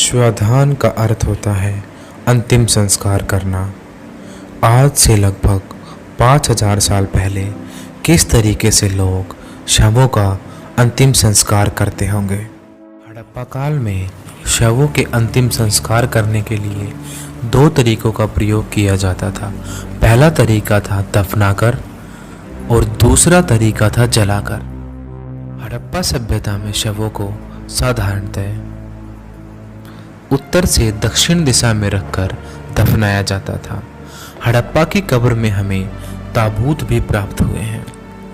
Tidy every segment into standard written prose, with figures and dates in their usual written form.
श्वाधान का अर्थ होता है अंतिम संस्कार करना। आज से लगभग 5000 साल पहले किस तरीके से लोग शवों का अंतिम संस्कार करते होंगे। हड़प्पा काल में शवों के अंतिम संस्कार करने के लिए 2 तरीकों का प्रयोग किया जाता था। पहला तरीका था दफनाकर और दूसरा तरीका था जलाकर। हड़प्पा सभ्यता में शवों को साधारणतः उत्तर से दक्षिण दिशा में रखकर दफनाया जाता था। हड़प्पा की कब्र में हमें ताबूत भी प्राप्त हुए हैं।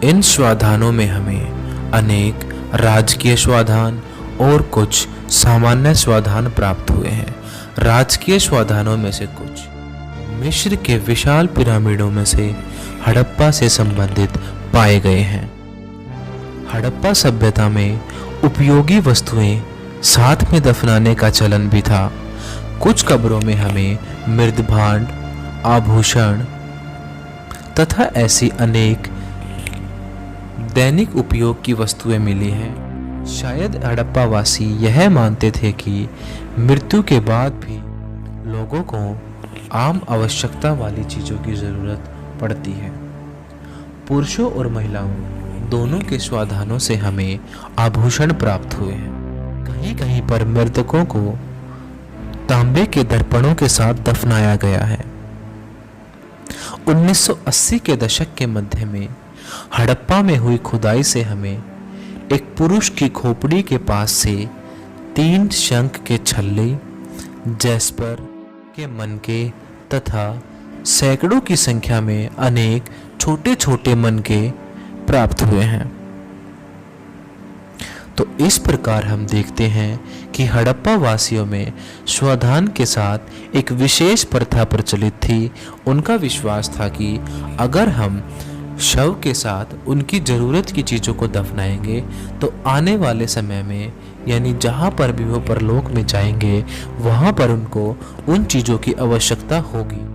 इन श्वाधानों में हमें अनेक राजकीय श्वाधान और कुछ सामान्य श्वाधान प्राप्त हुए हैं। राजकीय श्वाधानों में से कुछ मिस्र के विशाल पिरामिडों में से हड़प्पा से संबंधित पाए गए हैं। हड़प्पा सभ्यता में उपयोगी वस्तुएं साथ में दफनाने का चलन भी था। कुछ कब्रों में हमें मृदभांड, आभूषण तथा ऐसी अनेक दैनिक उपयोग की वस्तुएं मिली हैं। शायद हड़प्पा वासी यह मानते थे कि मृत्यु के बाद भी लोगों को आम आवश्यकता वाली चीज़ों की ज़रूरत पड़ती है। पुरुषों और महिलाओं दोनों के श्वाधानों से हमें आभूषण प्राप्त हुए हैं। कहीं कहीं पर मृतकों को तांबे के दर्पणों के साथ दफनाया गया है। 1980 के दशक के मध्य में हड़प्पा में हुई खुदाई से हमें एक पुरुष की खोपड़ी के पास से 3 शंख के छल्ले, जैस्पर के मनके तथा सैकड़ों की संख्या में अनेक छोटे छोटे मनके प्राप्त हुए हैं। तो इस प्रकार हम देखते हैं कि हड़प्पा वासियों में श्वाधान के साथ एक विशेष प्रथा प्रचलित थी। उनका विश्वास था कि अगर हम शव के साथ उनकी ज़रूरत की चीज़ों को दफनाएंगे तो आने वाले समय में यानी जहाँ पर भी वो परलोक में जाएंगे वहाँ पर उनको उन चीज़ों की आवश्यकता होगी।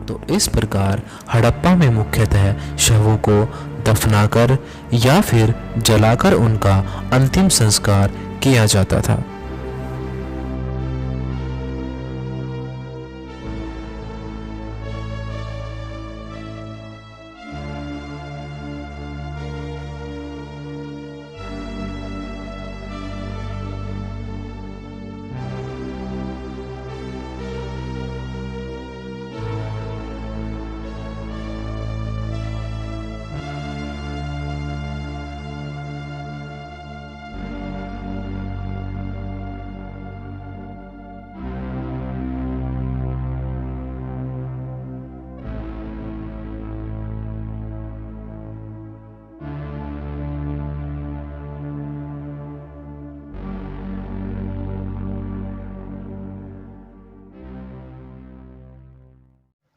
तो इस प्रकार हड़प्पा में मुख्यतः शवों को दफनाकर या फिर जलाकर उनका अंतिम संस्कार किया जाता था।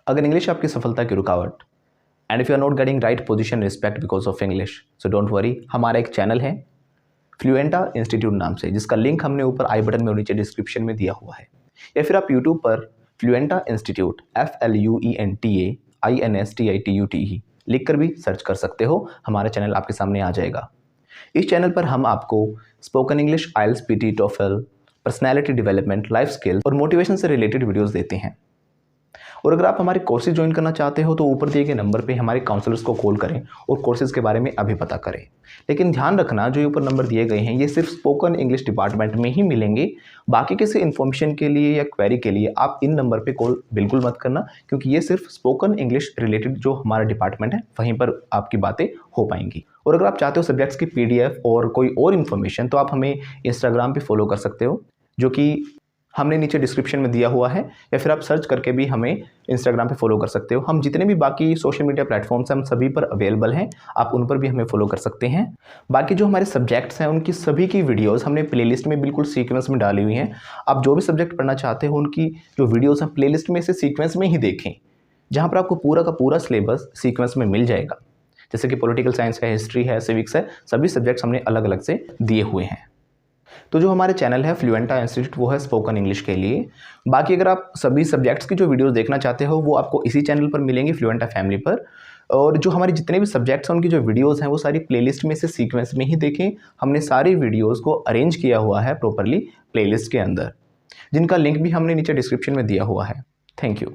अगर इंग्लिश आपकी सफलता की रुकावट and if you are not getting right position respect because of English, so don't worry. हमारा एक चैनल है फ्लुएंटा इंस्टीट्यूट नाम से, जिसका लिंक हमने ऊपर आई बटन में और नीचे डिस्क्रिप्शन में दिया हुआ है। या फिर आप यूट्यूब पर फ्लुएंटा इंस्टीट्यूट FLUENTA INSTITUTE लिख कर भी सर्च कर सकते हो। हमारा चैनल आपके सामने आ जाएगा। इस चैनल पर हम आपको स्पोकन इंग्लिश, आइल्स, PT, TOEFL, personality development, life skill और मोटिवेशन से रिलेटेड वीडियोज़ देते हैं। और अगर आप हमारे कोर्सेज ज्वाइन करना चाहते हो तो ऊपर दिए गए नंबर पे हमारे काउंसलर्स को कॉल करें और कोर्सेज के बारे में अभी पता करें। लेकिन ध्यान रखना, जो ऊपर नंबर दिए गए हैं ये सिर्फ स्पोकन इंग्लिश डिपार्टमेंट में ही मिलेंगे। बाकी किसी इन्फॉर्मेशन के लिए या क्वेरी के लिए आप इन नंबर पे कॉल बिल्कुल मत करना, क्योंकि ये सिर्फ स्पोकन इंग्लिश रिलेटेड जो हमारा डिपार्टमेंट है वहीं पर आपकी बातें हो पाएंगी। और अगर आप चाहते हो सब्जेक्ट्स की PDF और कोई और इन्फॉर्मेशन तो आप हमें इंस्टाग्राम पर फॉलो कर सकते हो, जो कि हमने नीचे डिस्क्रिप्शन में दिया हुआ है, या फिर आप सर्च करके भी हमें इंस्टाग्राम पे फॉलो कर सकते हो। हम जितने भी बाकी सोशल मीडिया प्लेटफॉर्म्स हैं हम सभी पर अवेलेबल हैं, आप उन पर भी हमें फॉलो कर सकते हैं। बाकी जो हमारे सब्जेक्ट्स हैं उनकी सभी की वीडियोस हमने प्लेलिस्ट में बिल्कुल सीक्वेंस में डाली हुई हैं। आप जो भी सब्जेक्ट पढ़ना चाहते हो उनकी जो वीडियोज़ हैं प्लेलिस्ट में से सीक्वेंस में ही देखें, जहाँ पर आपको पूरा का पूरा सिलेबस सीक्वेंस में मिल जाएगा। जैसे कि पॉलिटिकल साइंस है, हिस्ट्री है, सिविक्स है, सभी सब्जेक्ट्स हमने अलग अलग से दिए हुए हैं। तो जो हमारे चैनल है फ्लुएंटा इंस्टीट्यूट वो है स्पोकन इंग्लिश के लिए। बाकी अगर आप सभी सब्जेक्ट्स की जो वीडियोस देखना चाहते हो वो आपको इसी चैनल पर मिलेंगी, फ्लुएंटा फैमिली पर। और जो हमारे जितने भी सब्जेक्ट्स हैं उनकी जो वीडियोस हैं वो सारी प्लेलिस्ट में से सीक्वेंस में ही देखें। हमने सारी वीडियोस को अरेंज किया हुआ है प्रॉपरली प्लेलिस्ट के अंदर। जिनका लिंक भी हमने नीचे डिस्क्रिप्शन में दिया हुआ है। Thank you.